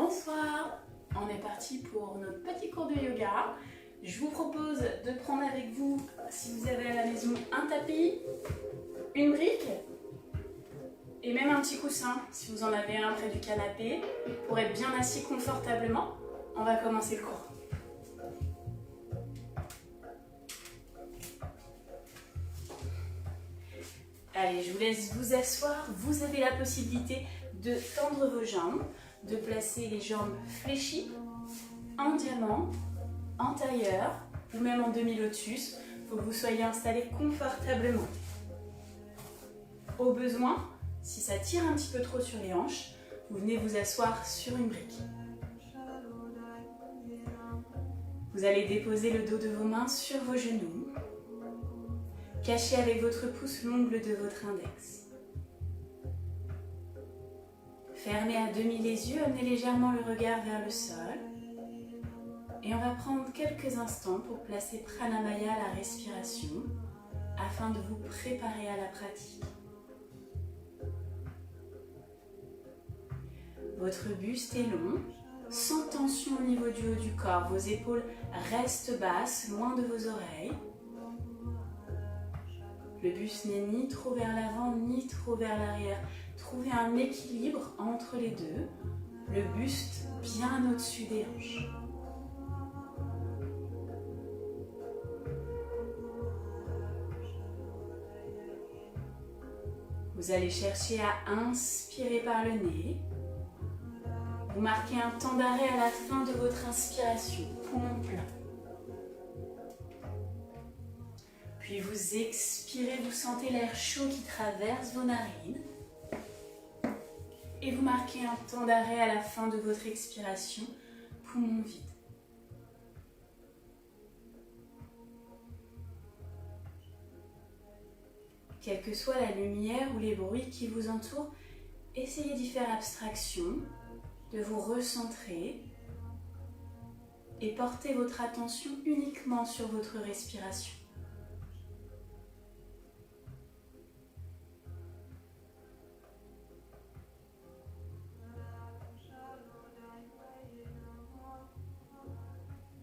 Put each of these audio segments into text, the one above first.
Bonsoir, on est parti pour notre petit cours de yoga. Je vous propose de prendre avec vous, si vous avez à la maison, un tapis, une brique et même un petit coussin, si vous en avez un près du canapé, pour être bien assis confortablement. On va commencer le cours. Allez, je vous laisse vous asseoir. Vous avez la possibilité de tendre vos jambes, de placer les jambes fléchies, en diamant, en tailleur ou même en demi-lotus. Il faut que vous soyez installés confortablement. Au besoin, si ça tire un petit peu trop sur les hanches, vous venez vous asseoir sur une brique. Vous allez déposer le dos de vos mains sur vos genoux. Cachez avec votre pouce l'ongle de votre index. Fermez à demi les yeux, amenez légèrement le regard vers le sol. Et on va prendre quelques instants pour placer Pranamaya à la respiration afin de vous préparer à la pratique. Votre buste est long, sans tension au niveau du haut du corps. Vos épaules restent basses, loin de vos oreilles. Le buste n'est ni trop vers l'avant, ni trop vers l'arrière. Trouvez un équilibre entre les deux. Le buste bien au-dessus des hanches. Vous allez chercher à inspirer par le nez. Vous marquez un temps d'arrêt à la fin de votre inspiration, poumon plein. Puis vous expirez, vous sentez l'air chaud qui traverse vos narines. Et vous marquez un temps d'arrêt à la fin de votre expiration, poumon vide. Quelle que soit la lumière ou les bruits qui vous entourent, essayez d'y faire abstraction, de vous recentrer et portez votre attention uniquement sur votre respiration.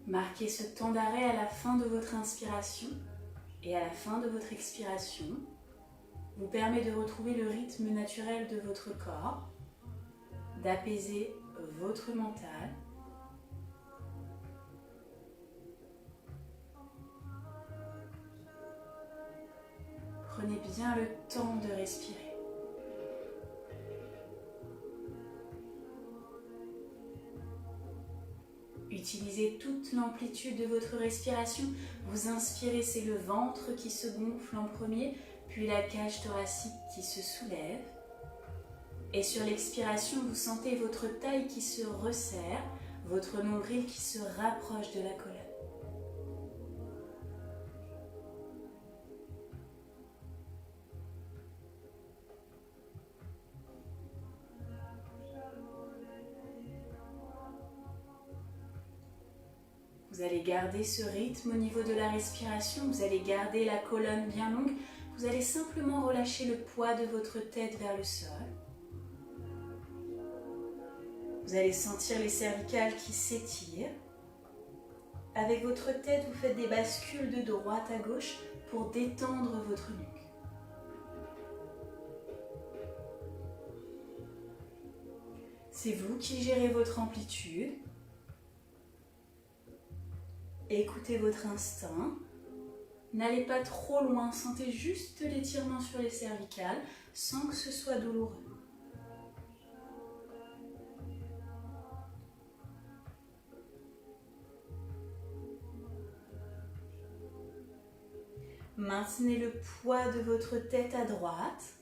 Marquez ce temps d'arrêt à la fin de votre inspiration et à la fin de votre expiration vous permet de retrouver le rythme naturel de votre corps, d'apaiser votre mental. Prenez bien le temps de respirer. Utilisez toute l'amplitude de votre respiration. Vous inspirez, c'est le ventre qui se gonfle en premier, puis la cage thoracique qui se soulève. Et sur l'expiration, vous sentez votre taille qui se resserre, votre nombril qui se rapproche de la colonne. Vous allez garder ce rythme au niveau de la respiration, vous allez garder la colonne bien longue, vous allez simplement relâcher le poids de votre tête vers le sol. Vous allez sentir les cervicales qui s'étirent. Avec votre tête, vous faites des bascules de droite à gauche pour détendre votre nuque. C'est vous qui gérez votre amplitude. Écoutez votre instinct. N'allez pas trop loin, sentez juste l'étirement sur les cervicales sans que ce soit douloureux. Maintenez le poids de votre tête à droite.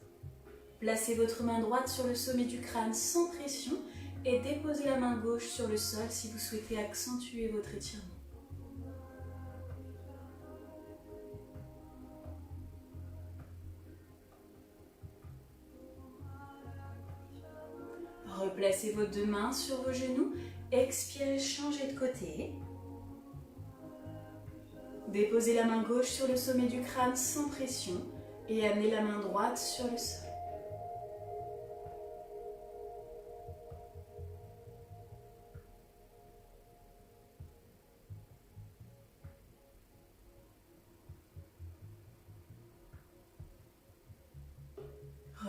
Placez votre main droite sur le sommet du crâne sans pression et déposez la main gauche sur le sol si vous souhaitez accentuer votre étirement. Replacez vos deux mains sur vos genoux. Expirez, changez de côté. Déposez la main gauche sur le sommet du crâne sans pression et amenez la main droite sur le sol.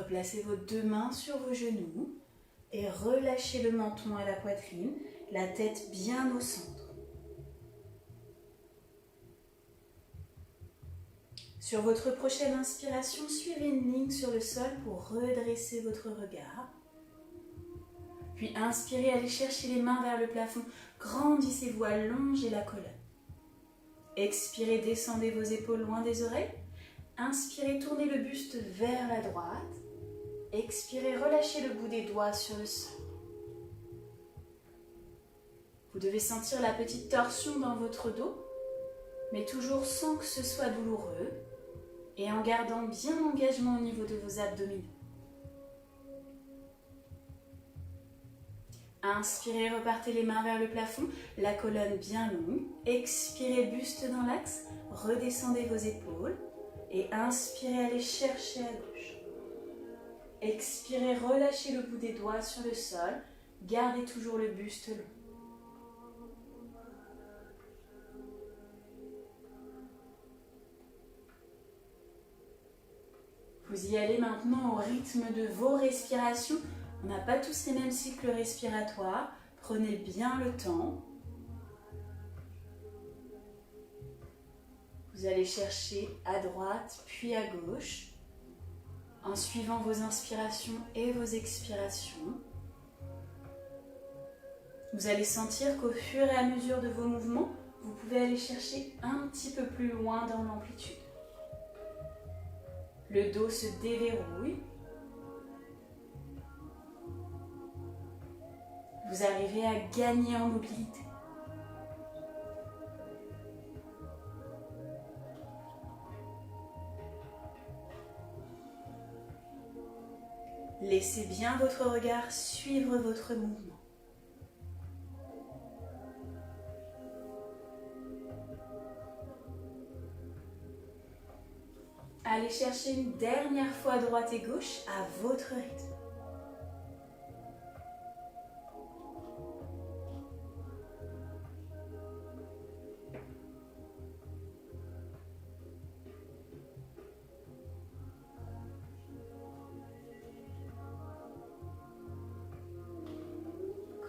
Replacez vos deux mains sur vos genoux et relâchez le menton à la poitrine, la tête bien au centre. Sur votre prochaine inspiration, suivez une ligne sur le sol pour redresser votre regard. Puis inspirez, allez chercher les mains vers le plafond, grandissez-vous, allongez la colonne. Expirez, descendez vos épaules loin des oreilles. Inspirez, tournez le buste vers la droite. Expirez, relâchez le bout des doigts sur le sol. Vous devez sentir la petite torsion dans votre dos, mais toujours sans que ce soit douloureux et en gardant bien l'engagement au niveau de vos abdominaux. Inspirez, repartez les mains vers le plafond, la colonne bien longue. Expirez, buste dans l'axe, redescendez vos épaules et inspirez, allez chercher à gauche. Expirez, relâchez le bout des doigts sur le sol, gardez toujours le buste long. Vous y allez maintenant au rythme de vos respirations. On n'a pas tous les mêmes cycles respiratoires. Prenez bien le temps. Vous allez chercher à droite puis à gauche en suivant vos inspirations et vos expirations. Vous allez sentir qu'au fur et à mesure de vos mouvements, vous pouvez aller chercher un petit peu plus loin dans l'amplitude. Le dos se déverrouille. Vous arrivez à gagner en mobilité. Laissez bien votre regard suivre votre mouvement. Allez chercher une dernière fois droite et gauche à votre rythme.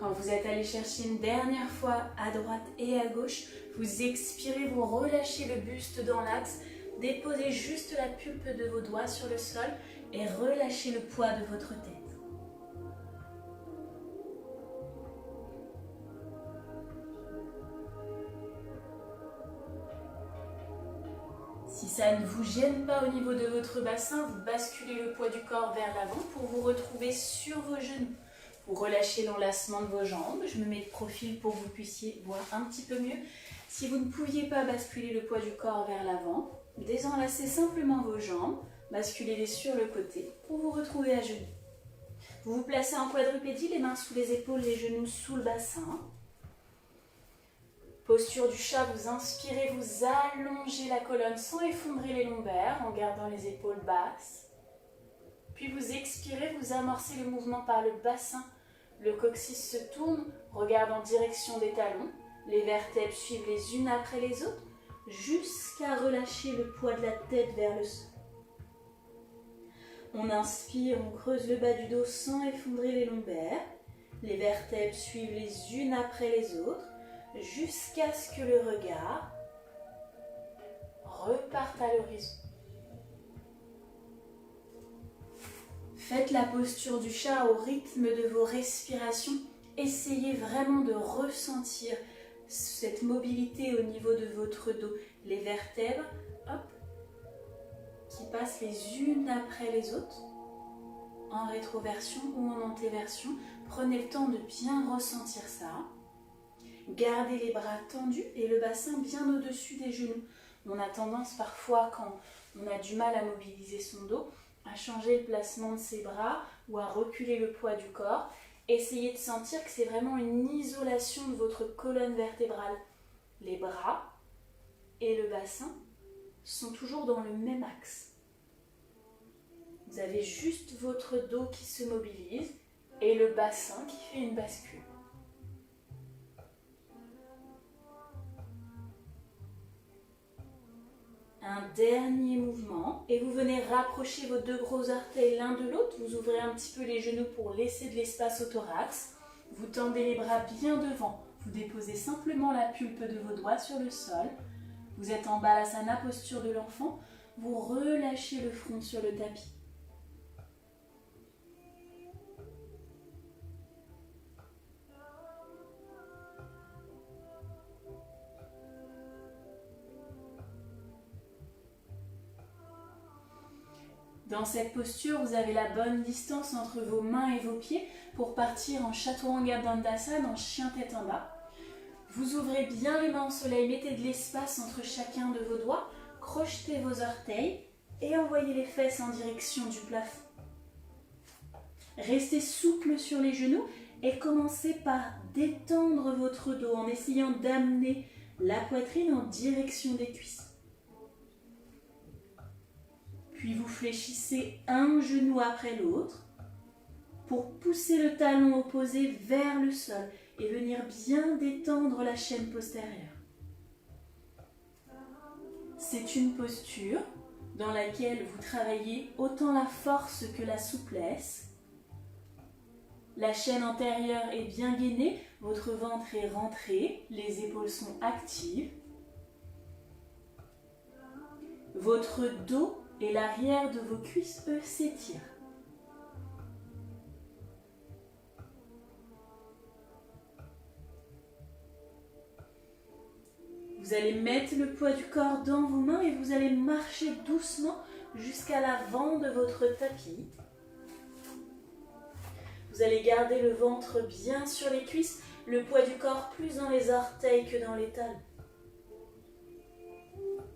Quand vous êtes allé chercher une dernière fois à droite et à gauche, vous expirez, vous relâchez le buste dans l'axe, déposez juste la pulpe de vos doigts sur le sol et relâchez le poids de votre tête. Si ça ne vous gêne pas au niveau de votre bassin, vous basculez le poids du corps vers l'avant pour vous retrouver sur vos genoux. Vous relâchez l'enlacement de vos jambes. Je me mets de profil pour que vous puissiez voir un petit peu mieux. Si vous ne pouviez pas basculer le poids du corps vers l'avant, désenlacez simplement vos jambes, basculez-les sur le côté pour vous retrouver à genoux. Vous vous placez en quadrupédie, les mains sous les épaules, les genoux sous le bassin. Posture du chat, vous inspirez, vous allongez la colonne sans effondrer les lombaires en gardant les épaules basses. Puis vous expirez, vous amorcez le mouvement par le bassin. Le coccyx se tourne, regarde en direction des talons. Les vertèbres suivent les unes après les autres jusqu'à relâcher le poids de la tête vers le sol. On inspire, on creuse le bas du dos sans effondrer les lombaires. Les vertèbres suivent les unes après les autres jusqu'à ce que le regard reparte à l'horizon. Faites la posture du chat au rythme de vos respirations. Essayez vraiment de ressentir cette mobilité au niveau de votre dos. Les vertèbres, hop, qui passent les unes après les autres, en rétroversion ou en antéversion. Prenez le temps de bien ressentir ça. Gardez les bras tendus et le bassin bien au-dessus des genoux. On a tendance parfois, quand on a du mal à mobiliser son dos, à changer le placement de ses bras ou à reculer le poids du corps. Essayez de sentir que c'est vraiment une isolation de votre colonne vertébrale. Les bras et le bassin sont toujours dans le même axe. Vous avez juste votre dos qui se mobilise et le bassin qui fait une bascule. Un dernier mouvement et vous venez rapprocher vos deux gros orteils l'un de l'autre. Vous ouvrez un petit peu les genoux pour laisser de l'espace au thorax. Vous tendez les bras bien devant. Vous déposez simplement la pulpe de vos doigts sur le sol. Vous êtes en Balasana, posture de l'enfant. Vous relâchez le front sur le tapis. Dans cette posture, vous avez la bonne distance entre vos mains et vos pieds pour partir en Chaturanga Dandasana, en chien tête en bas. Vous ouvrez bien les mains au soleil, mettez de l'espace entre chacun de vos doigts, crochetez vos orteils et envoyez les fesses en direction du plafond. Restez souple sur les genoux et commencez par détendre votre dos en essayant d'amener la poitrine en direction des cuisses. Puis vous fléchissez un genou après l'autre pour pousser le talon opposé vers le sol et venir bien détendre la chaîne postérieure. C'est une posture dans laquelle vous travaillez autant la force que la souplesse. La chaîne antérieure est bien gainée, votre ventre est rentré, les épaules sont actives. Votre dos et l'arrière de vos cuisses, eux, s'étirent. Vous allez mettre le poids du corps dans vos mains et vous allez marcher doucement jusqu'à l'avant de votre tapis. Vous allez garder le ventre bien sur les cuisses, le poids du corps plus dans les orteils que dans les talons.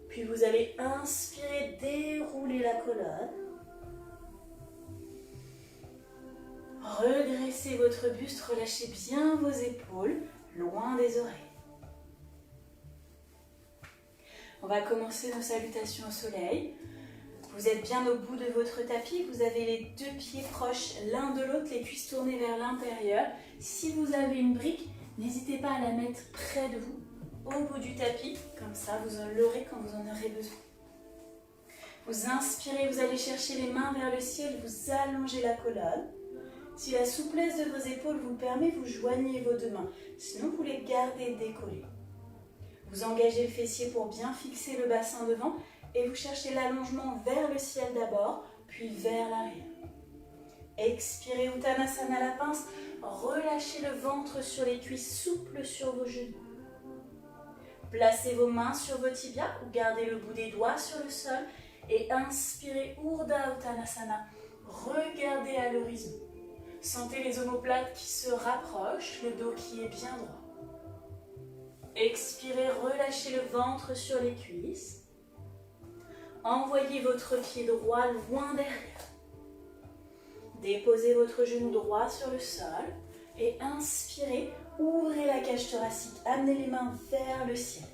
Puis vous allez inspirer, dérouler la colonne. Redressez votre buste, relâchez bien vos épaules, loin des oreilles. On va commencer nos salutations au soleil. Vous êtes bien au bout de votre tapis, vous avez les deux pieds proches l'un de l'autre, les cuisses tournées vers l'intérieur. Si vous avez une brique, n'hésitez pas à la mettre près de vous, au bout du tapis, comme ça vous l'aurez quand vous en aurez besoin. Vous inspirez, vous allez chercher les mains vers le ciel, vous allongez la colonne. Si la souplesse de vos épaules vous le permet, vous joignez vos deux mains, sinon vous les gardez décollées. Vous engagez le fessier pour bien fixer le bassin devant et vous cherchez l'allongement vers le ciel d'abord, puis vers l'arrière. Expirez Uttanasana à la pince, relâchez le ventre sur les cuisses, souple sur vos genoux. Placez vos mains sur vos tibias ou gardez le bout des doigts sur le sol et inspirez Urdhva Uttanasana. Regardez à l'horizon. Sentez les omoplates qui se rapprochent, le dos qui est bien droit. Expirez, relâchez le ventre sur les cuisses. Envoyez votre pied droit loin derrière. Déposez votre genou droit sur le sol et inspirez, ouvrez la cage thoracique, amenez les mains vers le ciel.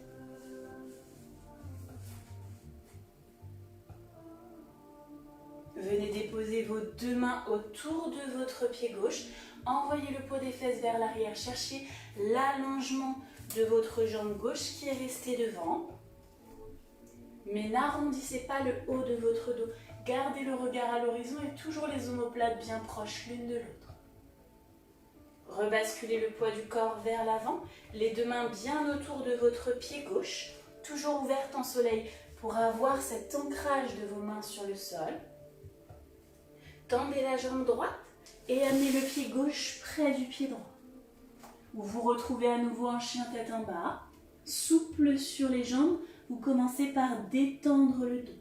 Venez déposer vos deux mains autour de votre pied gauche. Envoyez le pot des fesses vers l'arrière. Cherchez l'allongement de votre jambe gauche qui est restée devant. Mais n'arrondissez pas le haut de votre dos. Gardez le regard à l'horizon et toujours les omoplates bien proches l'une de l'autre. Rebasculez le poids du corps vers l'avant. Les deux mains bien autour de votre pied gauche. Toujours ouvertes en soleil pour avoir cet ancrage de vos mains sur le sol. Tendez la jambe droite et amenez le pied gauche près du pied droit. Vous vous retrouvez à nouveau en chien tête en bas. Souple sur les jambes, vous commencez par détendre le dos.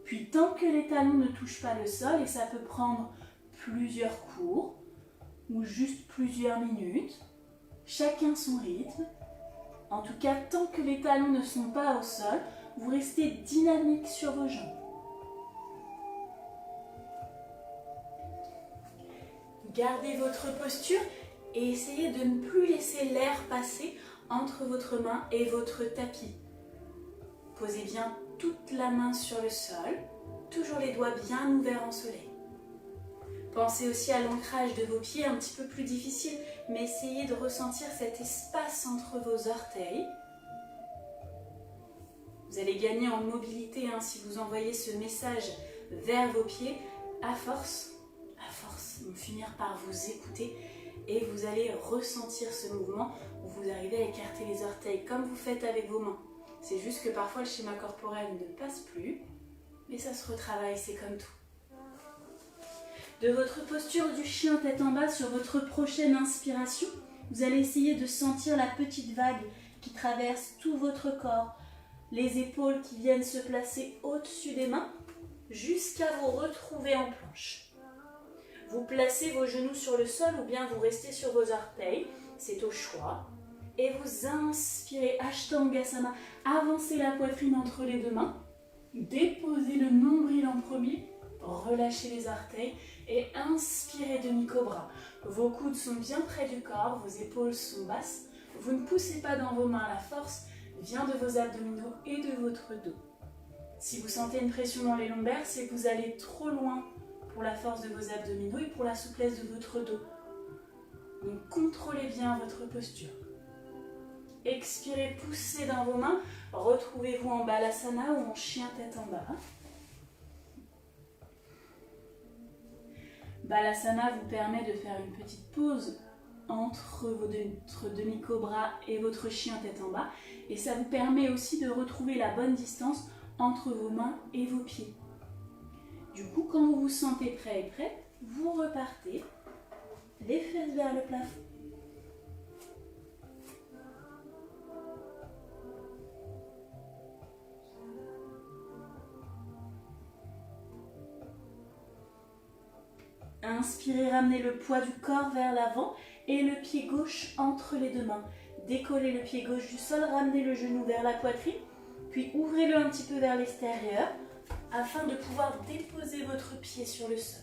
Puis tant que les talons ne touchent pas le sol, et ça peut prendre plusieurs cours ou juste plusieurs minutes, chacun son rythme. En tout cas, tant que les talons ne sont pas au sol, vous restez dynamique sur vos jambes. Gardez votre posture et essayez de ne plus laisser l'air passer entre votre main et votre tapis. Posez bien toute la main sur le sol, toujours les doigts bien ouverts en soleil. Pensez aussi à l'ancrage de vos pieds, un petit peu plus difficile, mais essayez de ressentir cet espace entre vos orteils. Vous allez gagner en mobilité si vous envoyez ce message vers vos pieds. À force, ils vont finir par vous écouter et vous allez ressentir ce mouvement où vous arrivez à écarter les orteils comme vous faites avec vos mains. C'est juste que parfois le schéma corporel ne passe plus, mais ça se retravaille, c'est comme tout. De votre posture du chien tête en bas sur votre prochaine inspiration, vous allez essayer de sentir la petite vague qui traverse tout votre corps, les épaules qui viennent se placer au-dessus des mains jusqu'à vous retrouver en planche. Vous placez vos genoux sur le sol ou bien vous restez sur vos orteils, c'est au choix. Et vous inspirez, Ashtangasana, avancez la poitrine entre les deux mains, déposez le nombril en premier, relâchez les orteils et inspirez demi-cobra. Vos coudes sont bien près du corps, vos épaules sont basses, vous ne poussez pas dans vos mains, la force vient de vos abdominaux et de votre dos. Si vous sentez une pression dans les lombaires, c'est que vous allez trop loin pour la force de vos abdominaux et pour la souplesse de votre dos. Donc contrôlez bien votre posture. Expirez, poussez dans vos mains, retrouvez-vous en Balasana ou en chien tête en bas. Balasana vous permet de faire une petite pause entre votre demi-cobra et votre chien tête en bas. Et ça vous permet aussi de retrouver la bonne distance entre vos mains et vos pieds. Du coup, quand vous vous sentez prêt et prête, vous repartez, les fesses vers le plafond. Inspirez, ramenez le poids du corps vers l'avant et le pied gauche entre les deux mains. Décollez le pied gauche du sol, ramenez le genou vers la poitrine, puis ouvrez-le un petit peu vers l'extérieur afin de pouvoir déposer votre pied sur le sol.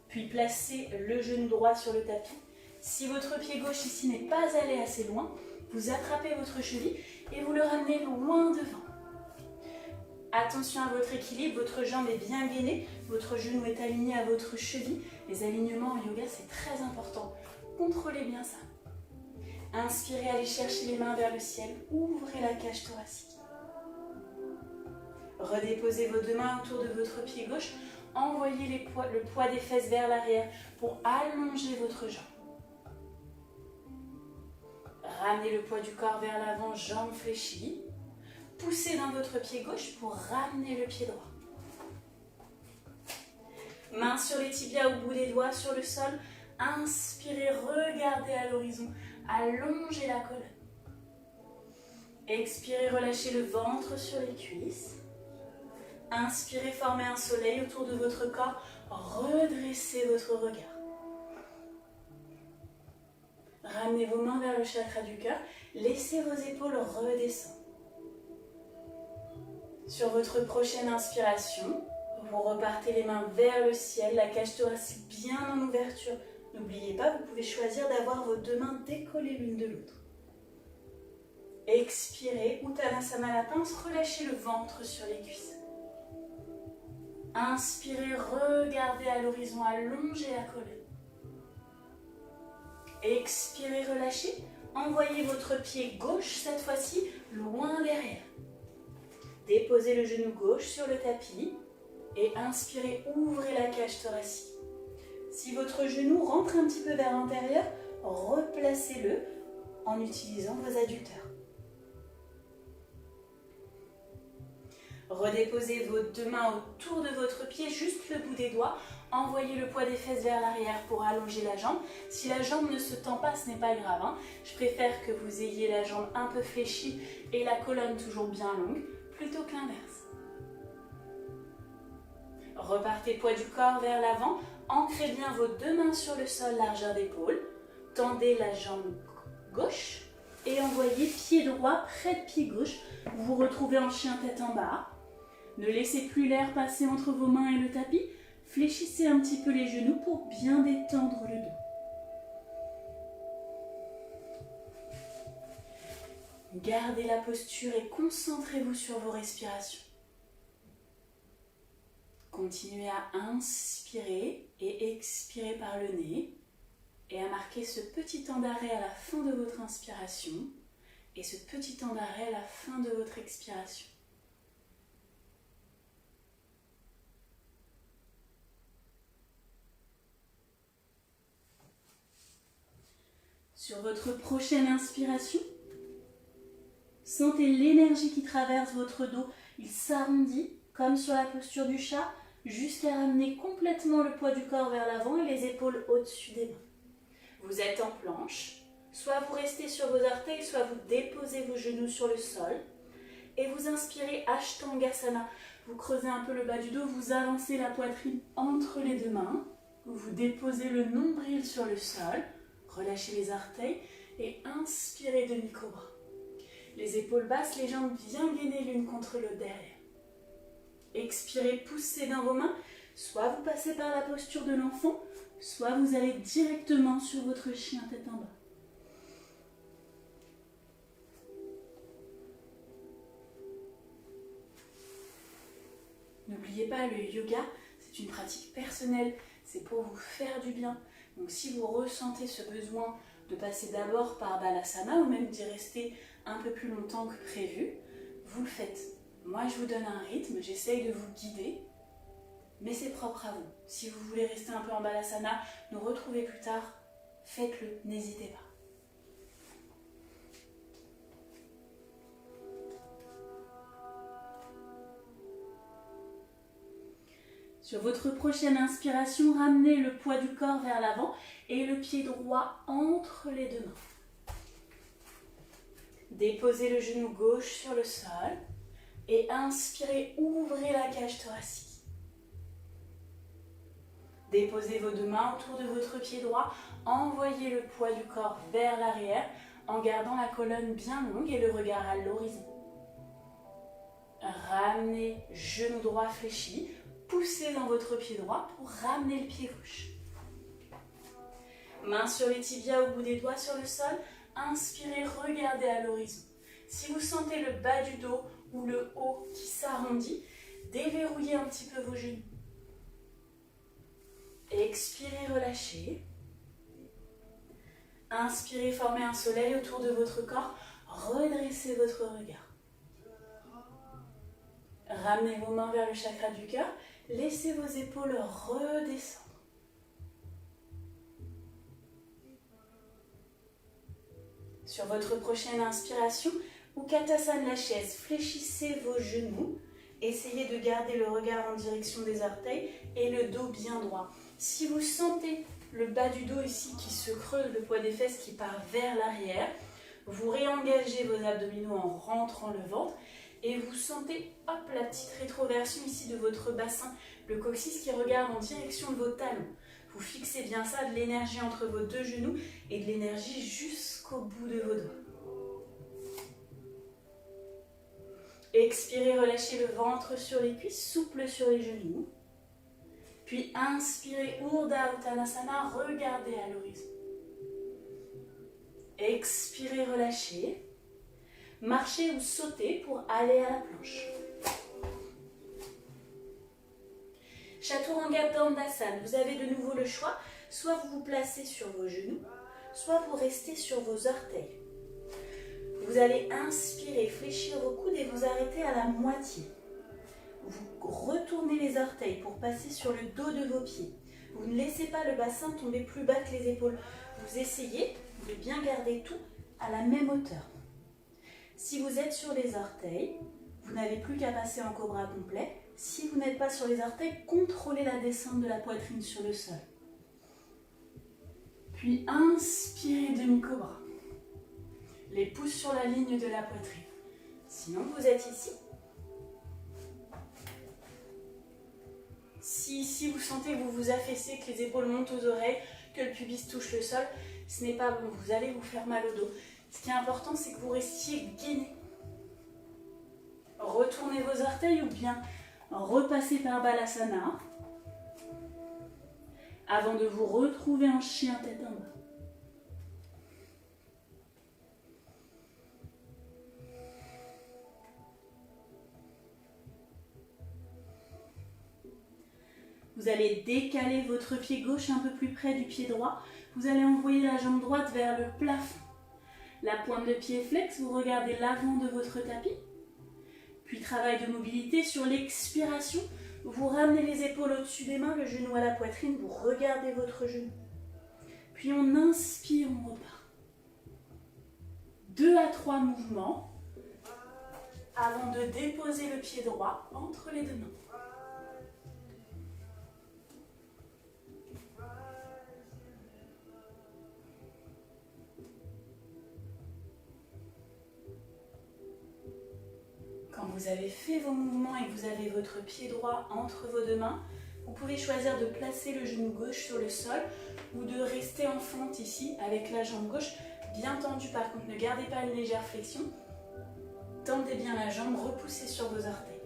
Puis placez le genou droit sur le tapis. Si votre pied gauche ici n'est pas allé assez loin, vous attrapez votre cheville et vous le ramenez loin devant. Attention à votre équilibre, votre jambe est bien gainée, votre genou est aligné à votre cheville. Les alignements en yoga, c'est très important. Contrôlez bien ça. Inspirez, allez chercher les mains vers le ciel, ouvrez la cage thoracique. Redéposez vos deux mains autour de votre pied gauche, envoyez le poids des fesses vers l'arrière pour allonger votre jambe. Ramenez le poids du corps vers l'avant, jambes fléchies. Poussez dans votre pied gauche pour ramener le pied droit. Mains sur les tibias au bout des doigts sur le sol. Inspirez, regardez à l'horizon. Allongez la colonne. Expirez, relâchez le ventre sur les cuisses. Inspirez, formez un soleil autour de votre corps. Redressez votre regard. Ramenez vos mains vers le chakra du cœur. Laissez vos épaules redescendre. Sur votre prochaine inspiration, vous repartez les mains vers le ciel, la cage thoracique bien en ouverture. N'oubliez pas, vous pouvez choisir d'avoir vos deux mains décollées l'une de l'autre. Expirez, Uttanasana la pince, relâchez le ventre sur les cuisses. Inspirez, regardez à l'horizon, allongez la colonne. Expirez, relâchez, envoyez votre pied gauche cette fois-ci loin derrière. Déposez le genou gauche sur le tapis et inspirez, ouvrez la cage thoracique. Si votre genou rentre un petit peu vers l'intérieur, replacez-le en utilisant vos adducteurs. Redéposez vos deux mains autour de votre pied, juste le bout des doigts. Envoyez le poids des fesses vers l'arrière pour allonger la jambe. Si la jambe ne se tend pas, ce n'est pas grave. Je préfère que vous ayez la jambe un peu fléchie et la colonne toujours bien longue, plutôt que l'inverse. Repartez poids du corps vers l'avant. Ancrez bien vos deux mains sur le sol, largeur d'épaule. Tendez la jambe gauche et envoyez pied droit près de pied gauche. Vous vous retrouvez en chien tête en bas. Ne laissez plus l'air passer entre vos mains et le tapis. Fléchissez un petit peu les genoux pour bien détendre le dos. Gardez la posture et concentrez-vous sur vos respirations. Continuez à inspirer et expirer par le nez et à marquer ce petit temps d'arrêt à la fin de votre inspiration et ce petit temps d'arrêt à la fin de votre expiration. Sur votre prochaine inspiration, sentez l'énergie qui traverse votre dos. Il s'arrondit, comme sur la posture du chat, jusqu'à ramener complètement le poids du corps vers l'avant et les épaules au-dessus des mains. Vous êtes en planche, soit vous restez sur vos orteils, soit vous déposez vos genoux sur le sol. Et vous inspirez Ashtangasana. Vous creusez un peu le bas du dos, vous avancez la poitrine entre les deux mains. Vous déposez le nombril sur le sol, relâchez les orteils et inspirez demi-cobra. Les épaules basses, les jambes bien gainées l'une contre l'autre derrière. Expirez, poussez dans vos mains. Soit vous passez par la posture de l'enfant, soit vous allez directement sur votre chien tête en bas. N'oubliez pas, le yoga, c'est une pratique personnelle, c'est pour vous faire du bien. Donc si vous ressentez ce besoin de passer d'abord par Balasana ou même d'y rester un peu plus longtemps que prévu, vous le faites. Moi, je vous donne un rythme, j'essaye de vous guider, mais c'est propre à vous. Si vous voulez rester un peu en Balasana, nous retrouver plus tard, faites-le, n'hésitez pas. Sur votre prochaine inspiration, ramenez le poids du corps vers l'avant et le pied droit entre les deux mains. Déposez le genou gauche sur le sol et inspirez, ouvrez la cage thoracique. Déposez vos deux mains autour de votre pied droit, envoyez le poids du corps vers l'arrière en gardant la colonne bien longue et le regard à l'horizon. Ramenez genou droit fléchi. Poussez dans votre pied droit pour ramener le pied gauche. Mains sur les tibias au bout des doigts sur le sol. Inspirez, regardez à l'horizon. Si vous sentez le bas du dos ou le haut qui s'arrondit, déverrouillez un petit peu vos genoux. Expirez, relâchez. Inspirez, formez un soleil autour de votre corps. Redressez votre regard. Ramenez vos mains vers le chakra du cœur. Laissez vos épaules redescendre. Sur votre prochaine inspiration, Utkatasana la chaise, fléchissez vos genoux. Essayez de garder le regard en direction des orteils et le dos bien droit. Si vous sentez le bas du dos ici qui se creuse, le poids des fesses qui part vers l'arrière, vous réengagez vos abdominaux en rentrant le ventre. Et vous sentez, hop, la petite rétroversion ici de votre bassin, le coccyx qui regarde en direction de vos talons. Vous fixez bien ça, de l'énergie entre vos deux genoux et de l'énergie jusqu'au bout de vos doigts. Expirez, relâchez le ventre sur les cuisses, souple sur les genoux. Puis inspirez, Urdhva Uttanasana, regardez à l'horizon. Expirez, relâchez. Marchez ou sautez pour aller à la planche. Chaturanga Dandasana, vous avez de nouveau le choix, soit vous vous placez sur vos genoux, soit vous restez sur vos orteils. Vous allez inspirer, fléchir vos coudes et vous arrêter à la moitié. Vous retournez les orteils pour passer sur le dos de vos pieds. Vous ne laissez pas le bassin tomber plus bas que les épaules. Vous essayez de bien garder tout à la même hauteur. Si vous êtes sur les orteils, vous n'avez plus qu'à passer en cobra complet. Si vous n'êtes pas sur les orteils, contrôlez la descente de la poitrine sur le sol. Puis inspirez demi-cobra. Les pouces sur la ligne de la poitrine. Sinon, vous êtes ici. Si ici vous sentez que vous vous affaissez, que les épaules montent aux oreilles, que le pubis touche le sol, ce n'est pas bon, vous allez vous faire mal au dos. Ce qui est important, c'est que vous restiez gainé. Retournez vos orteils ou bien repassez par Balasana avant de vous retrouver en chien tête en bas. Vous allez décaler votre pied gauche un peu plus près du pied droit. Vous allez envoyer la jambe droite vers le plafond. La pointe de pied flex, vous regardez l'avant de votre tapis. Puis travail de mobilité sur l'expiration. Vous ramenez les épaules au-dessus des mains, le genou à la poitrine, vous regardez votre genou. Puis on inspire, on repart. 2 à 3 mouvements avant de déposer le pied droit entre les deux mains. Quand vous avez fait vos mouvements et que vous avez votre pied droit entre vos deux mains, vous pouvez choisir de placer le genou gauche sur le sol ou de rester en fente ici avec la jambe gauche bien tendue. Par contre, ne gardez pas une légère flexion. Tendez bien la jambe, repoussez sur vos orteils.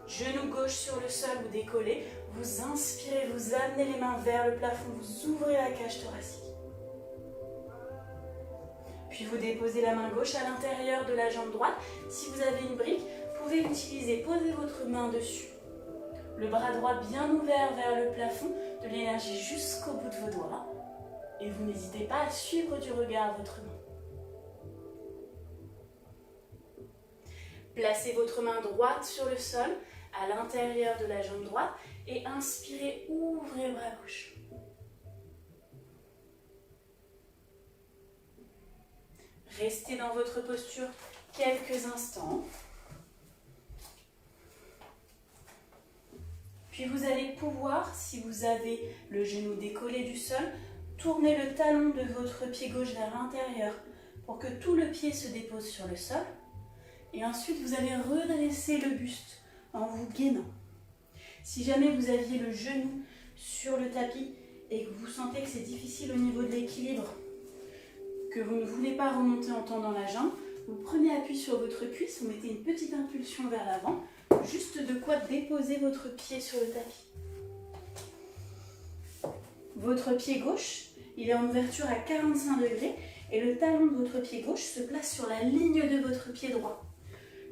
Genou gauche sur le sol ou décollé. Vous inspirez, vous amenez les mains vers le plafond, vous ouvrez la cage thoracique. Puis vous déposez la main gauche à l'intérieur de la jambe droite. Si vous avez une brique, vous pouvez l'utiliser. Posez votre main dessus. Le bras droit bien ouvert vers le plafond, de l'énergie jusqu'au bout de vos doigts. Et vous n'hésitez pas à suivre du regard votre main. Placez votre main droite sur le sol, à l'intérieur de la jambe droite. Et inspirez, ouvrez le bras gauche. Restez dans votre posture quelques instants. Puis vous allez pouvoir, si vous avez le genou décollé du sol, tourner le talon de votre pied gauche vers l'intérieur pour que tout le pied se dépose sur le sol. Et ensuite, vous allez redresser le buste en vous gainant. Si jamais vous aviez le genou sur le tapis et que vous sentez que c'est difficile au niveau de l'équilibre, que vous ne voulez pas remonter en tendant la jambe, vous prenez appui sur votre cuisse, vous mettez une petite impulsion vers l'avant, juste de quoi déposer votre pied sur le tapis. Votre pied gauche, il est en ouverture à 45 degrés et le talon de votre pied gauche se place sur la ligne de votre pied droit,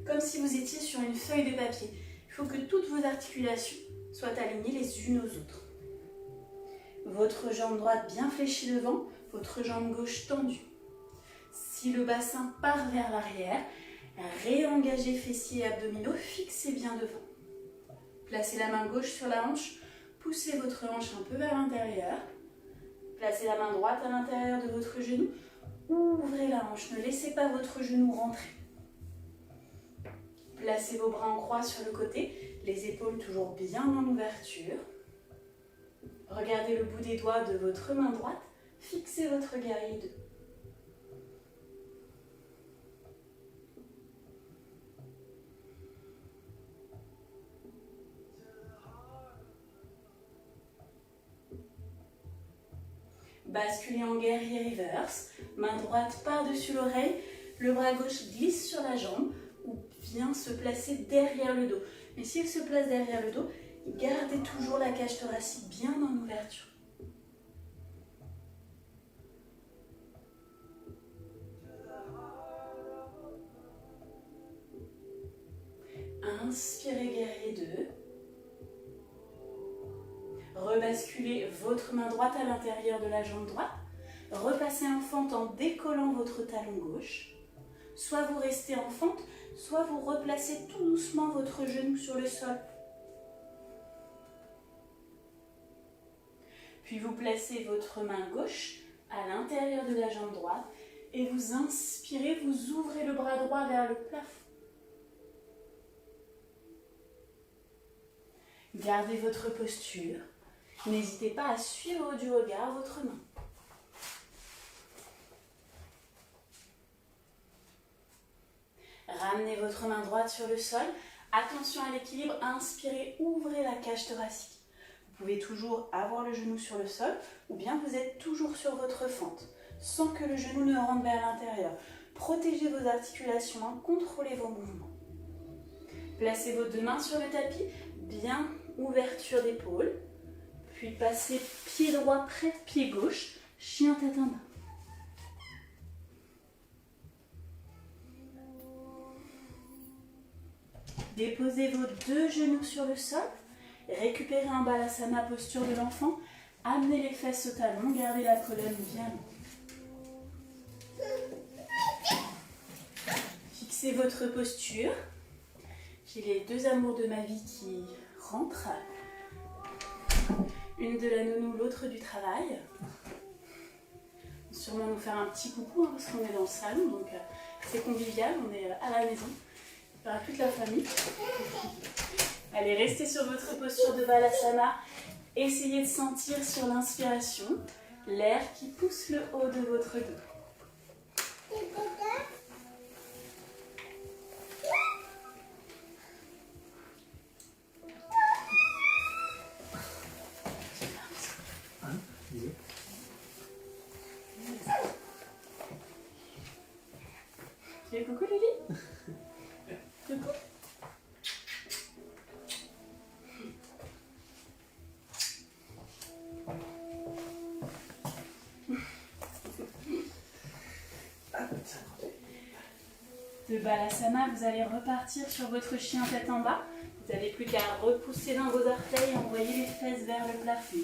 comme si vous étiez sur une feuille de papier. Il faut que toutes vos articulations soient alignées les unes aux autres. Votre jambe droite bien fléchie devant, votre jambe gauche tendue. Si le bassin part vers l'arrière, réengagez fessiers et abdominaux, fixez bien devant. Placez la main gauche sur la hanche, poussez votre hanche un peu vers l'intérieur. Placez la main droite à l'intérieur de votre genou, ouvrez la hanche, ne laissez pas votre genou rentrer. Placez vos bras en croix sur le côté, les épaules toujours bien en ouverture. Regardez le bout des doigts de votre main droite, fixez votre guerrier 2. Basculez en guerrier reverse, main droite par-dessus l'oreille, le bras gauche glisse sur la jambe ou vient se placer derrière le dos. Mais s'il se place derrière le dos, gardez toujours la cage thoracique bien en ouverture. Inspirez guerrier 2. Rebasculez votre main droite à l'intérieur de la jambe droite. Repassez en fente en décollant votre talon gauche. Soit vous restez en fente, soit vous replacez tout doucement votre genou sur le sol. Puis vous placez votre main gauche à l'intérieur de la jambe droite et vous inspirez, vous ouvrez le bras droit vers le plafond. Gardez votre posture. N'hésitez pas à suivre du regard votre main. Ramenez votre main droite sur le sol. Attention à l'équilibre. Inspirez, ouvrez la cage thoracique. Vous pouvez toujours avoir le genou sur le sol ou bien vous êtes toujours sur votre fente sans que le genou ne rentre vers l'intérieur. Protégez vos articulations, contrôlez vos mouvements. Placez vos deux mains sur le tapis, bien ouverture d'épaule. Puis passez pied droit près de pied gauche, chien tête en bas. Déposez vos deux genoux sur le sol. Récupérez un balasana, posture de l'enfant. Amenez les fesses au talon, gardez la colonne bien haute. Fixez votre posture. J'ai les deux amours de ma vie qui rentrent. Une de la nounou, l'autre du travail. sûrement nous faire un petit coucou hein, parce qu'on est dans le salon, donc c'est convivial, on est à la maison. Il y aura toute la famille. Allez, restez sur votre posture de Balasana. Essayez de sentir sur l'inspiration l'air qui pousse le haut de votre dos. Tu dis coucou Lily? Coucou. De Balasana, vous allez repartir sur votre chien tête en bas. Vous n'avez plus qu'à repousser dans vos orteils et envoyer les fesses vers le plafond.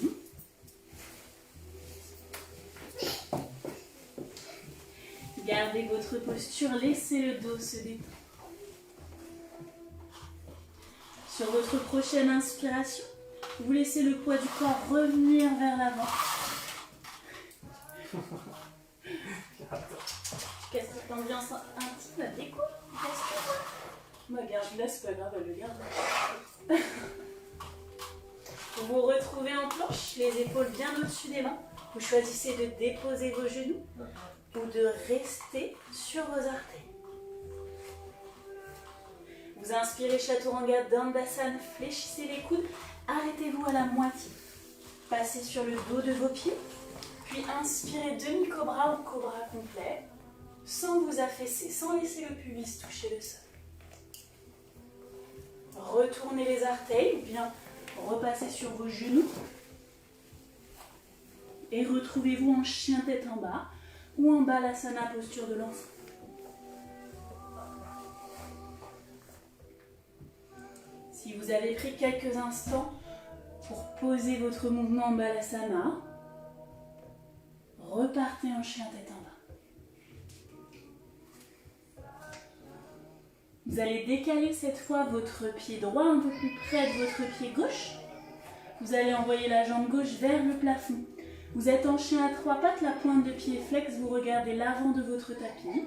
Gardez votre posture, laissez le dos se détendre. Sur votre prochaine inspiration, vous laissez le poids du corps revenir vers l'avant. Qu'est-ce que cette ambiance intime, la déco? Garde-la, c'est pas grave, elle le garde. Vous vous retrouvez en planche, les épaules bien au-dessus des mains. Vous choisissez de déposer vos genoux ou de rester sur vos orteils. Vous inspirez Chaturanga Dandasana, fléchissez les coudes, arrêtez-vous à la moitié. Passez sur le dos de vos pieds, puis inspirez demi-cobra ou cobra complet, sans vous affaisser, sans laisser le pubis toucher le sol. Retournez les orteils, ou bien repassez sur vos genoux. Et retrouvez-vous en chien tête en bas, ou en Balasana, posture de l'enfant. Si vous avez pris quelques instants pour poser votre mouvement en Balasana, repartez en chien tête en bas. Vous allez décaler cette fois votre pied droit un peu plus près de votre pied gauche. Vous allez envoyer la jambe gauche vers le plafond. Vous êtes en chien à trois pattes, la pointe de pied flex, vous regardez l'avant de votre tapis.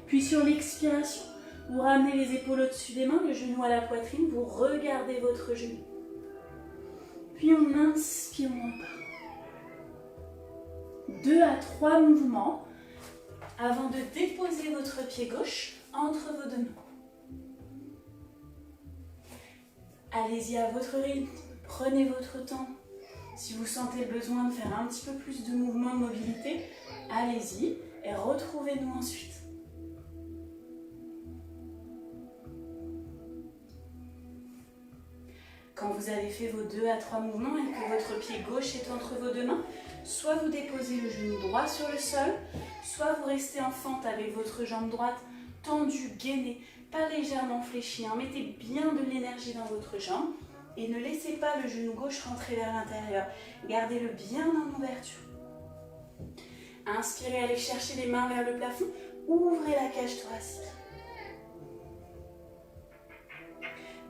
Puis sur l'expiration, vous ramenez les épaules au-dessus des mains, le genou à la poitrine, vous regardez votre genou. Puis on inspire, on repart. 2 à 3 mouvements avant de déposer votre pied gauche entre vos deux mains. Allez-y à votre rythme, prenez votre temps. Si vous sentez le besoin de faire un petit peu plus de mouvement, de mobilité, allez-y et retrouvez-nous ensuite. Quand vous avez fait vos 2 à 3 mouvements et que votre pied gauche est entre vos deux mains, soit vous déposez le genou droit sur le sol, soit vous restez en fente avec votre jambe droite tendue, gainée, pas légèrement fléchie. Mettez bien de l'énergie dans votre jambe et ne laissez pas le genou gauche rentrer vers l'intérieur. Gardez-le bien en ouverture. Inspirez, allez chercher les mains vers le plafond. Ouvrez la cage thoracique.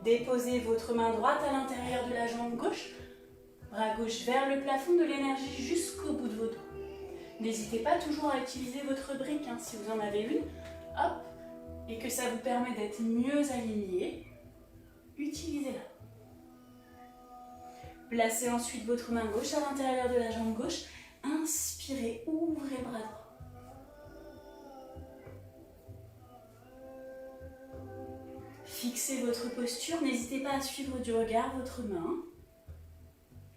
Déposez votre main droite à l'intérieur de la jambe gauche. Bras gauche vers le plafond, de l'énergie jusqu'au bout de vos dos. N'hésitez pas toujours à utiliser votre brique, si vous en avez une. Hop, et que ça vous permet d'être mieux aligné. Utilisez-la. Placez ensuite votre main gauche à l'intérieur de la jambe gauche. Inspirez, ouvrez le bras droit. Fixez votre posture, n'hésitez pas à suivre du regard votre main.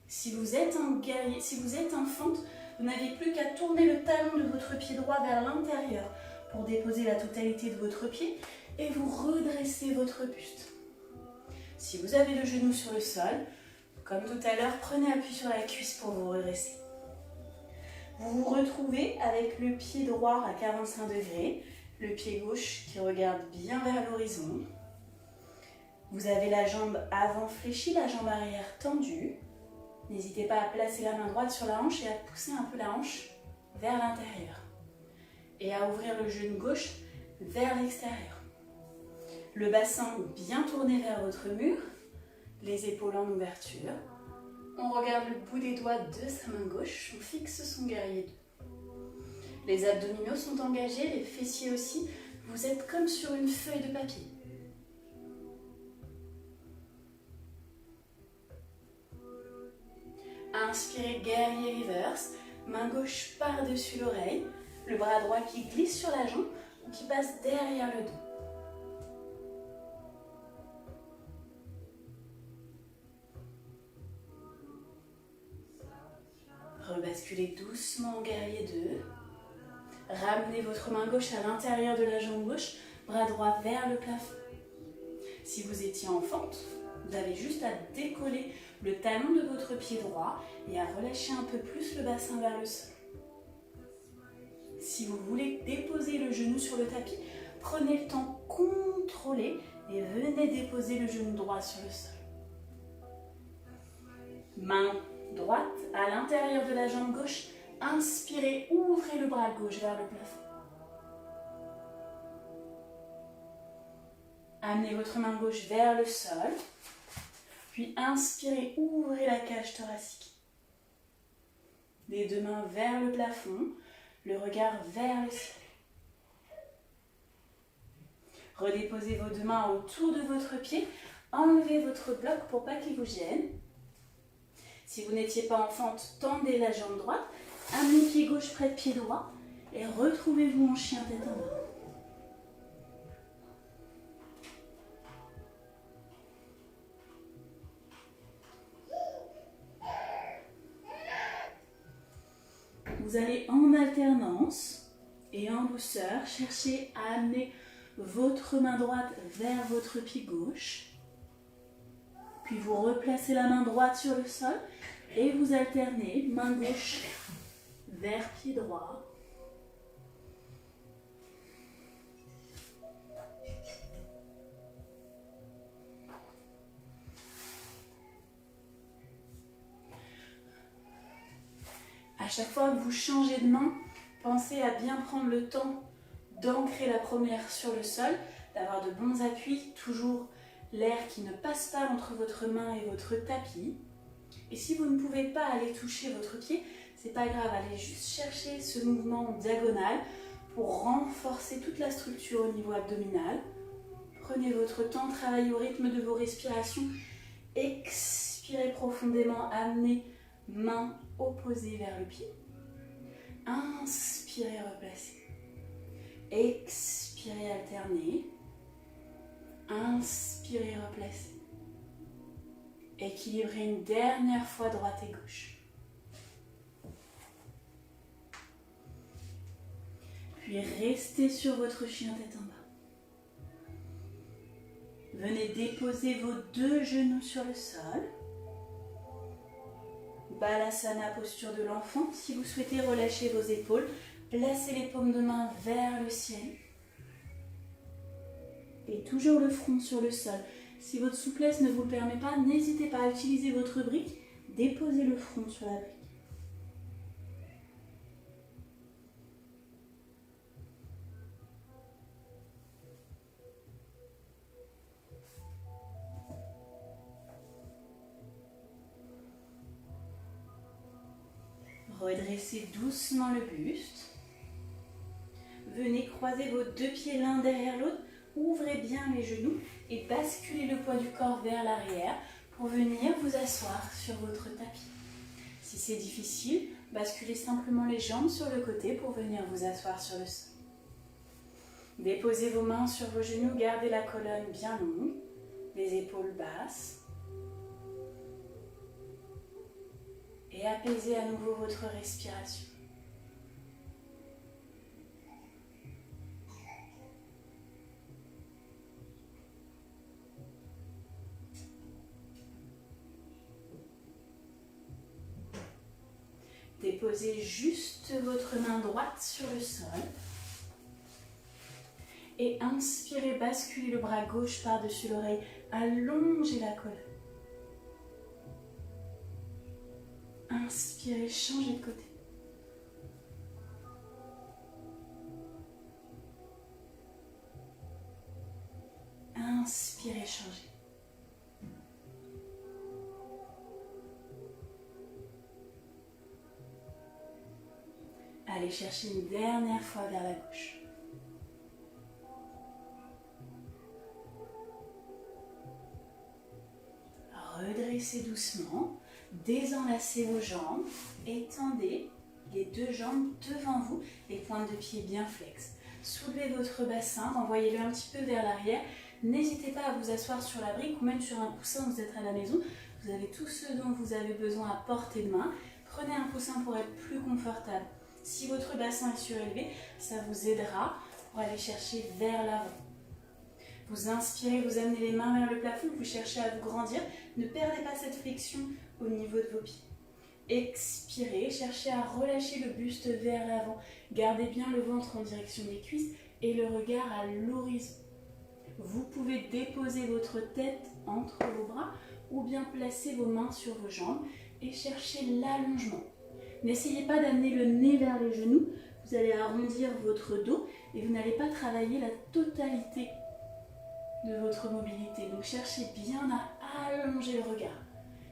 Si vous êtes en guerrier, si vous êtes en fente, vous n'avez plus qu'à tourner le talon de votre pied droit vers l'intérieur pour déposer la totalité de votre pied et vous redressez votre buste. Si vous avez le genou sur le sol, comme tout à l'heure, prenez appui sur la cuisse pour vous redresser. Vous vous retrouvez avec le pied droit à 45 degrés, le pied gauche qui regarde bien vers l'horizon. Vous avez la jambe avant fléchie, la jambe arrière tendue. N'hésitez pas à placer la main droite sur la hanche et à pousser un peu la hanche vers l'intérieur. Et à ouvrir le genou gauche vers l'extérieur. Le bassin bien tourné vers votre mur, les épaules en ouverture. On regarde le bout des doigts de sa main gauche, on fixe son guerrier 2. Les abdominaux sont engagés, les fessiers aussi. Vous êtes comme sur une feuille de papier. Inspirez, guerrier reverse. Main gauche par-dessus l'oreille. Le bras droit qui glisse sur la jambe ou qui passe derrière le dos. Rebasculez doucement en guerrier 2. Ramenez votre main gauche à l'intérieur de la jambe gauche, bras droit vers le plafond. Si vous étiez en fente, vous avez juste à décoller le talon de votre pied droit et à relâcher un peu plus le bassin vers le sol. Si vous voulez déposer le genou sur le tapis, prenez le temps contrôlé et venez déposer le genou droit sur le sol. Main droite à l'intérieur de la jambe gauche. Inspirez, ouvrez le bras gauche vers le plafond. Amenez votre main gauche vers le sol. Puis inspirez, ouvrez la cage thoracique. Les deux mains vers le plafond, le regard vers le ciel. Redéposez vos deux mains autour de votre pied. Enlevez votre bloc pour pas qu'il vous gêne. Si vous n'étiez pas en fente, tendez la jambe droite. Amenez pied gauche près de pied droit. Et retrouvez-vous en chien tête en bas. Vous allez en alternance et en douceur chercher à amener votre main droite vers votre pied gauche. Puis vous replacez la main droite sur le sol et vous alternez main gauche vers pied droit. À chaque fois que vous changez de main, pensez à bien prendre le temps d'ancrer la première sur le sol, d'avoir de bons appuis, toujours l'air qui ne passe pas entre votre main et votre tapis. Et si vous ne pouvez pas aller toucher votre pied, c'est pas grave, allez juste chercher ce mouvement en diagonale pour renforcer toute la structure au niveau abdominal. Prenez votre temps, travaillez au rythme de vos respirations. Expirez profondément, amenez main opposée vers le pied. Inspirez, replacez. Expirez, alternez. Inspirez, replacez. Équilibrez une dernière fois droite et gauche. Puis restez sur votre chien tête en bas. Venez déposer vos deux genoux sur le sol. Balasana, posture de l'enfant. Si vous souhaitez relâcher vos épaules, placez les paumes de main vers le ciel. Et toujours le front sur le sol. Si votre souplesse ne vous le permet pas, n'hésitez pas à utiliser votre brique. Déposez le front sur la brique. Redressez doucement le buste. Venez croiser vos deux pieds l'un derrière l'autre. Ouvrez bien les genoux et basculez le poids du corps vers l'arrière pour venir vous asseoir sur votre tapis. Si c'est difficile, basculez simplement les jambes sur le côté pour venir vous asseoir sur le sol. Déposez vos mains sur vos genoux, gardez la colonne bien longue, les épaules basses. Et apaisez à nouveau votre respiration. Déposez juste votre main droite sur le sol. Et inspirez, basculez le bras gauche par-dessus l'oreille. Allongez la colonne. Inspirez, changez de côté. Inspirez, changez. Allez chercher une dernière fois vers la gauche. Redressez doucement, désenlacez vos jambes, étendez les deux jambes devant vous, les pointes de pied bien flexes. Soulevez votre bassin, renvoyez-le un petit peu vers l'arrière. N'hésitez pas à vous asseoir sur la brique ou même sur un coussin, vous êtes à la maison. Vous avez tout ce dont vous avez besoin à portée de main. Prenez un coussin pour être plus confortable. Si votre bassin est surélevé, ça vous aidera pour aller chercher vers l'avant. Vous inspirez, vous amenez les mains vers le plafond, vous cherchez à vous grandir. Ne perdez pas cette flexion au niveau de vos pieds. Expirez, cherchez à relâcher le buste vers l'avant. Gardez bien le ventre en direction des cuisses et le regard à l'horizon. Vous pouvez déposer votre tête entre vos bras ou bien placer vos mains sur vos jambes et chercher l'allongement. N'essayez pas d'amener le nez vers les genoux, vous allez arrondir votre dos et vous n'allez pas travailler la totalité de votre mobilité. Donc cherchez bien à allonger le regard.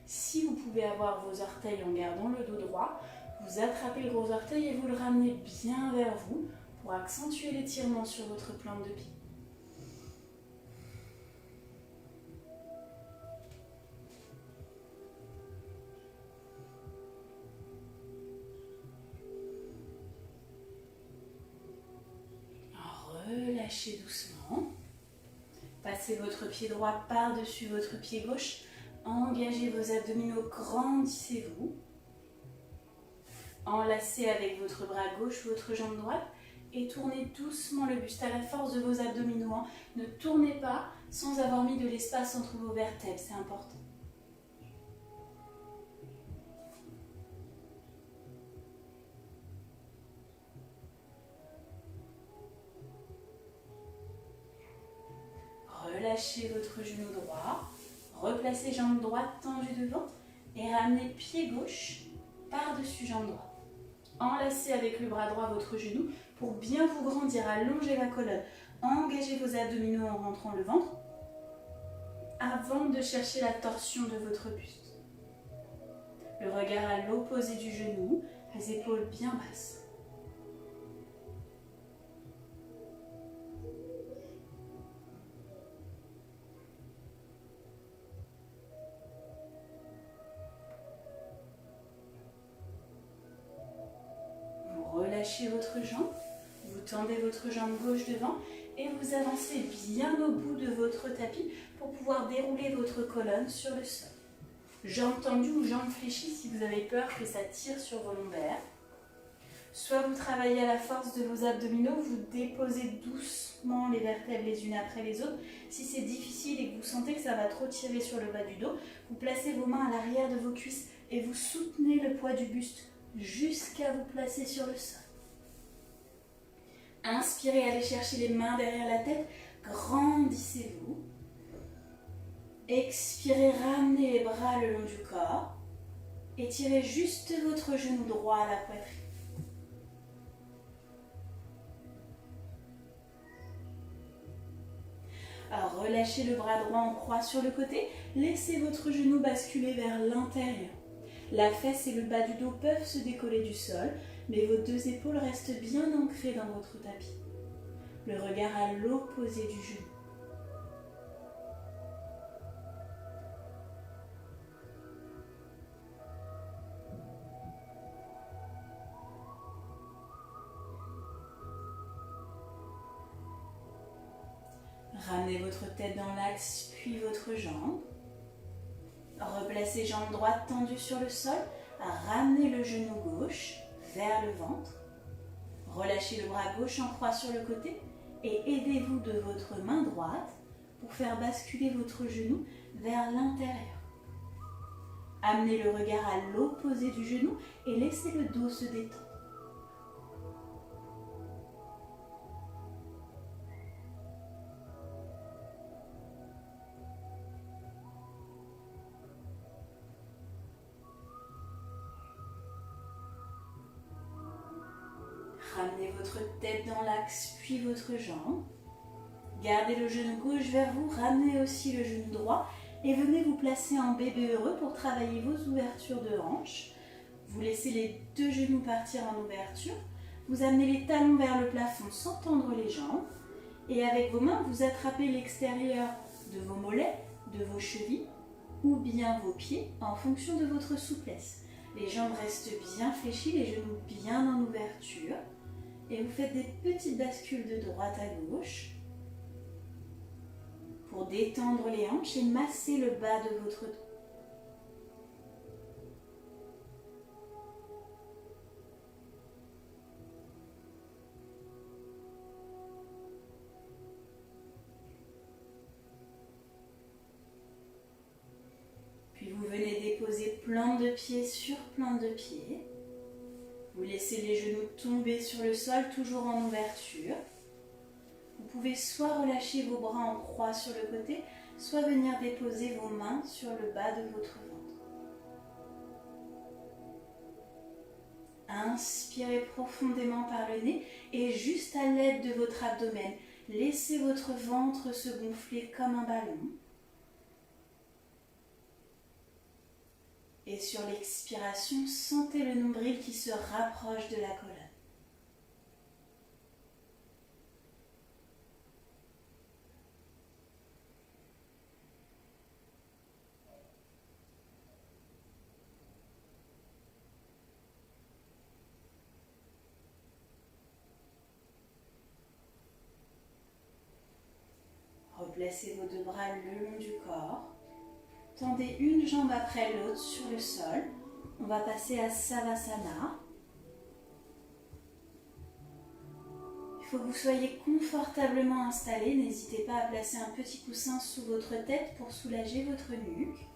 Si vous pouvez avoir vos orteils en gardant le dos droit, vous attrapez le gros orteil et vous le ramenez bien vers vous pour accentuer l'étirement sur votre plante de pied. Relâchez doucement. Passez votre pied droit par-dessus votre pied gauche. Engagez vos abdominaux, grandissez-vous. Enlacez avec votre bras gauche votre jambe droite et tournez doucement le buste à la force de vos abdominaux. Ne tournez pas sans avoir mis de l'espace entre vos vertèbres, c'est important. Relâchez votre genou droit, replacez jambe droite tendue devant et ramenez pied gauche par-dessus jambe droite. Enlacez avec le bras droit votre genou pour bien vous grandir, allongez la colonne. Engagez vos abdominaux en rentrant le ventre avant de chercher la torsion de votre buste. Le regard à l'opposé du genou, les épaules bien basses. Relâchez votre jambe, vous tendez votre jambe gauche devant et vous avancez bien au bout de votre tapis pour pouvoir dérouler votre colonne sur le sol. Jambes tendues ou jambes fléchies si vous avez peur que ça tire sur vos lombaires. Soit vous travaillez à la force de vos abdominaux, vous déposez doucement les vertèbres les unes après les autres. Si c'est difficile et que vous sentez que ça va trop tirer sur le bas du dos, vous placez vos mains à l'arrière de vos cuisses et vous soutenez le poids du buste jusqu'à vous placer sur le sol. Inspirez, allez chercher les mains derrière la tête, grandissez-vous. Expirez, ramenez les bras le long du corps. Étirez juste votre genou droit à la poitrine. Alors relâchez le bras droit en croix sur le côté, laissez votre genou basculer vers l'intérieur. La fesse et le bas du dos peuvent se décoller du sol, mais vos deux épaules restent bien ancrées dans votre tapis. Le regard à l'opposé du genou. Ramenez votre tête dans l'axe, puis votre jambe. Replacez jambe droite tendue sur le sol. Ramenez le genou gauche vers le ventre. Relâchez le bras gauche en croix sur le côté et aidez-vous de votre main droite pour faire basculer votre genou vers l'intérieur. Amenez le regard à l'opposé du genou et laissez le dos se détendre. Ramenez votre tête dans l'axe, puis votre jambe. Gardez le genou gauche vers vous, ramenez aussi le genou droit et venez vous placer en bébé heureux pour travailler vos ouvertures de hanches. Vous laissez les deux genoux partir en ouverture. vous amenez les talons vers le plafond sans tendre les jambes. Et avec vos mains, vous attrapez l'extérieur de vos mollets, de vos chevilles ou bien vos pieds en fonction de votre souplesse. Les jambes restent bien fléchies, les genoux bien en ouverture. Et vous faites des petites bascules de droite à gauche pour détendre les hanches et masser le bas de votre dos. Puis vous venez déposer plante de pied sur plante de pied. Vous laissez les genoux tomber sur le sol, toujours en ouverture. Vous pouvez soit relâcher vos bras en croix sur le côté, soit venir déposer vos mains sur le bas de votre ventre. Inspirez profondément par le nez et juste à l'aide de votre abdomen, laissez votre ventre se gonfler comme un ballon. Et sur l'expiration, sentez le nombril qui se rapproche de la colonne. Replacez vos deux bras le long du corps. Tendez une jambe après l'autre sur le sol. On va passer à Savasana. Il faut que vous soyez confortablement installé. N'hésitez pas à placer un petit coussin sous votre tête pour soulager votre nuque.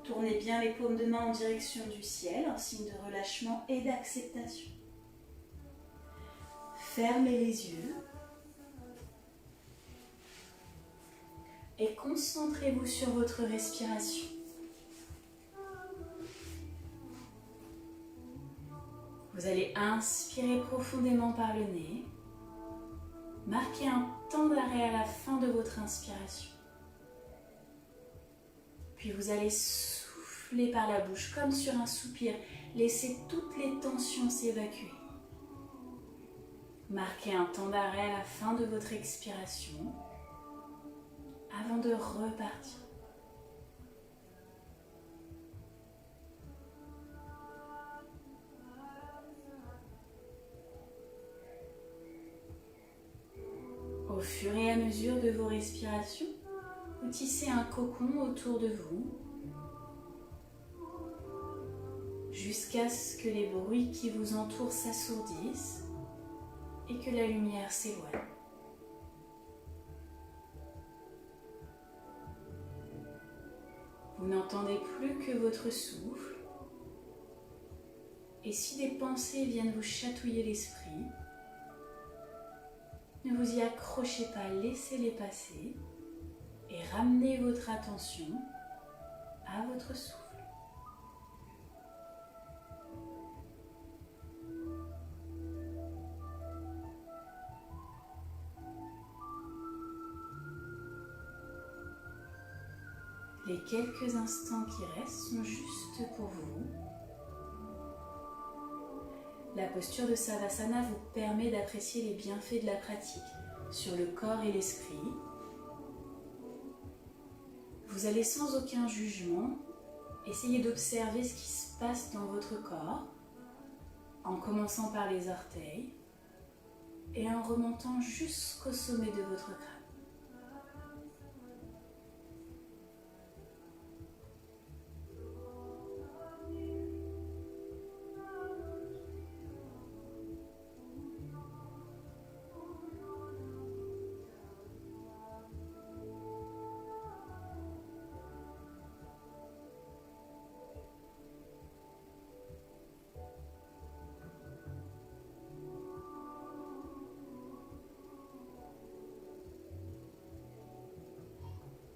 Tournez bien les paumes de main en direction du ciel, un signe de relâchement et d'acceptation. Fermez les yeux. Et concentrez-vous sur votre respiration. Vous allez inspirer profondément par le nez. Marquez un temps d'arrêt à la fin de votre inspiration. Puis vous allez souffler par la bouche comme sur un soupir. Laissez toutes les tensions s'évacuer. Marquez un temps d'arrêt à la fin de votre expiration avant de repartir. Au fur et à mesure de vos respirations, vous tissez un cocon autour de vous jusqu'à ce que les bruits qui vous entourent s'assourdissent et que la lumière s'éloigne. Vous n'entendez plus que votre souffle. Et si des pensées viennent vous chatouiller l'esprit, ne vous y accrochez pas, laissez-les passer et ramenez votre attention à votre souffle. Les quelques instants qui restent sont juste pour vous. La posture de Savasana vous permet d'apprécier les bienfaits de la pratique sur le corps et l'esprit. Vous allez sans aucun jugement essayer d'observer ce qui se passe dans votre corps en commençant par les orteils et en remontant jusqu'au sommet de votre crâne.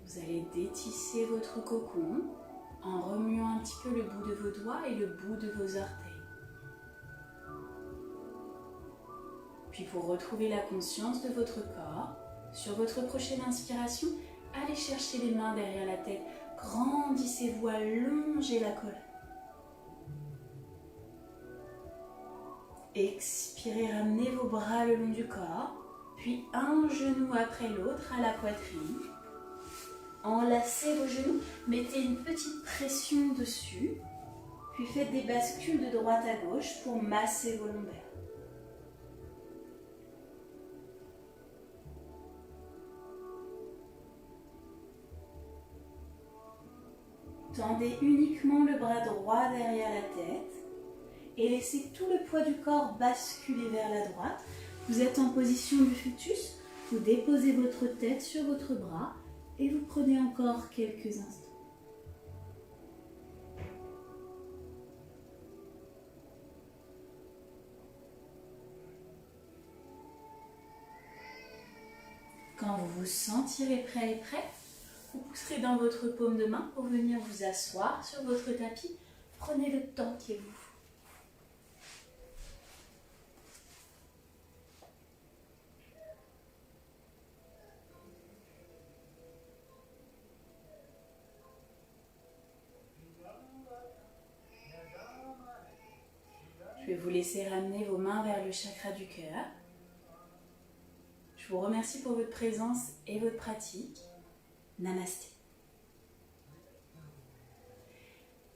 Vous allez détisser votre cocon en remuant un petit peu le bout de vos doigts et le bout de vos orteils. Puis pour retrouver la conscience de votre corps, sur votre prochaine inspiration, allez chercher les mains derrière la tête, grandissez-vous, allongez la colonne. Expirez, ramenez vos bras le long du corps, puis un genou après l'autre à la poitrine. Enlacez vos genoux, mettez une petite pression dessus, puis faites des bascules de droite à gauche pour masser vos lombaires. Tendez uniquement le bras droit derrière la tête et laissez tout le poids du corps basculer vers la droite. Vous êtes en position du fœtus, vous déposez votre tête sur votre bras et vous prenez encore quelques instants. Quand vous vous sentirez prêt et prêt, vous pousserez dans votre paume de main pour venir vous asseoir sur votre tapis. Prenez le temps qu'il vous faut. Je vais vous laisser ramener vos mains vers le chakra du cœur. Je vous remercie pour votre présence et votre pratique. Namasté.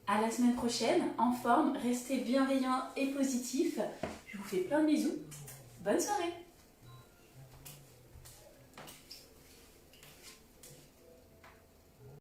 À la semaine prochaine, en forme, restez bienveillants et positifs. Je vous fais plein de bisous. Bonne soirée.